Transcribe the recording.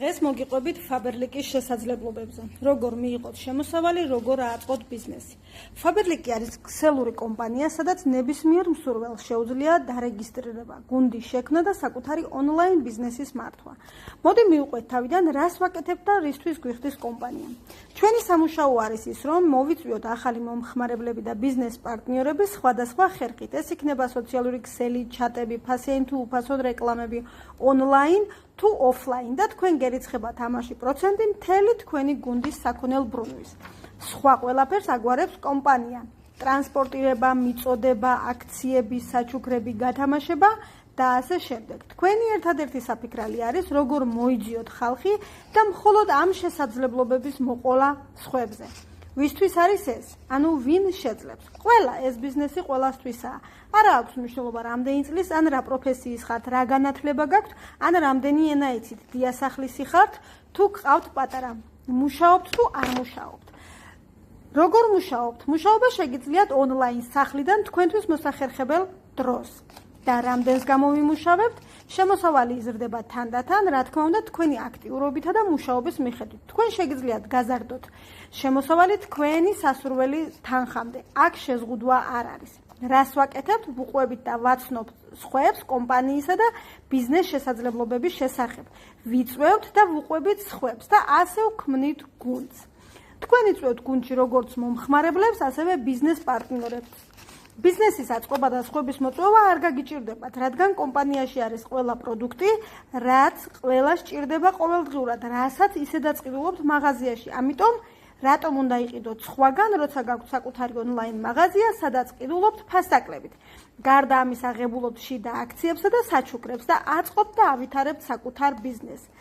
დღეს მოგიყვებით Faberlic-ის შესაძლებლობებზე. Როგორ მიიღოთ შემოსავალი, როგორ აწყოთ ბიზნესი. Faberlic არის ქსელური კომპანია, სადაც ნებისმიერ მსურველს შეუძლია დარეგისტრირება, გუნდის შექმნა და საკუთარი ონლაინ ბიზნესის მართვა. მოდი მივყვეთ თავიდან, რას ვაკეთებთ და რისთვის გვიხდის კომპანია. ჩვენი სამუშაო არის ის, რომ მოვიწვიოთ ახალი მომხმარებლები და ბიზნეს პარტნიორები სხვადასხვა ხერხით. ეს იქნება სოციალური ქსელი, ჩატები, ფასეინ თუ უფასოდ რეკლამები, ონლაინ თუ ოფლაინ და თქვენ გერიცხება თამაში პროცენტი მთელი თქვენი გუნდის საქონელ ბრუნვის. სხვა ყველაფერს აგვარებს კომპანია. ტრანსპორტირება, მიწოდება, აქციები, საჩუქრები, გათამაშება და ასე შემდეგ. თქვენი ერთადერთი საფიქრალი არის, როგორ მოიძიოთ ხალხი და მხოლოდ ამ შესაძლებლობების მოყოლა სხვებზე. ვისთვის არის ეს? ანუ ვინ შეძლებს? ყველა ეს ბიზნესი ყველასთვისაა. არა აქვს მნიშვნელობა რამდენი წლის ან რა პროფესიის ხართ, რა განათლება გაქვთ, ან რამდენი ენა იცით, დიასახლისი ხართ, თუ გყავთ პატარა. მუშაობთ თუ არ მუშაობთ. როგორ მუშაობთ? მუშაობა შეგიძლიათ ონლაინ სახლიდან თქვენთვის მოსახერხებელ დროს. და რამდენს გამოვიმუშავებთ, შემოსავალი იზრდება თანდათან, რა თქმა უნდა, თქვენი აქტიურობითა და მუშაობის მიხედვით. თქვენ შეგიძლიათ გაზარდოთ შემოსავალი თქვენი სასურველი თანხამდე. აქ შეზღუდვა არ არის. რას ვაკეთებთ? ვუყვებით და ვაცნობთ სხვებს კომპანიისა და ბიზნეს შესაძლებლობების შესახებ. ვიწვევთ და ვუყვებით სხვებს და ასე ვქმნით გუნდს. თქვენ იწვევთ გუნდში როგორც მომხმარებლებს, ასევე ბიზნეს პარტნიორებს. ბიზნესის აწყობა და სხვების მოწვევა არ გაგიჭირდებათ, რადგან კომპანიაში არის ყველა პროდუქტი, რაც ყველა სჭირდება ყოველდღიურად, რასაც ისედაც ყიდულობთ მაღაზიაში. ამიტომ რატომ უნდა იყიდოთ სხვაგან, როცა გაქვთ საკუთარი ონლაინ მაღაზია, სადაც ყიდულობთ ფასდაკლებით. გარდა ამისა, ღებულობთ შიდა აქციებსა და საჩუქრებს და აწყობთ და ავითარებთ საკუთარ ბიზნესს.